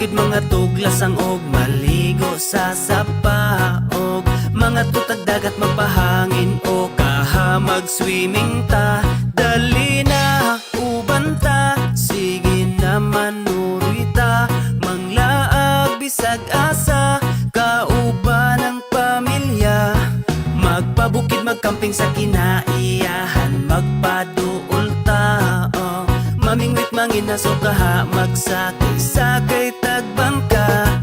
bukid mga tuglasang og maligo sa sapa, og mga tutag dagat magpahangin o kaha mag-swimming ta. Dali na uban ta, sige naman nuroy ta, manglaag bisag asa kauban ng pamilya. Magpabukid magkamping sa kinaiyahan, magpaduol ta, mamingwit manginaso kaha magsakay-sakay tagbangka.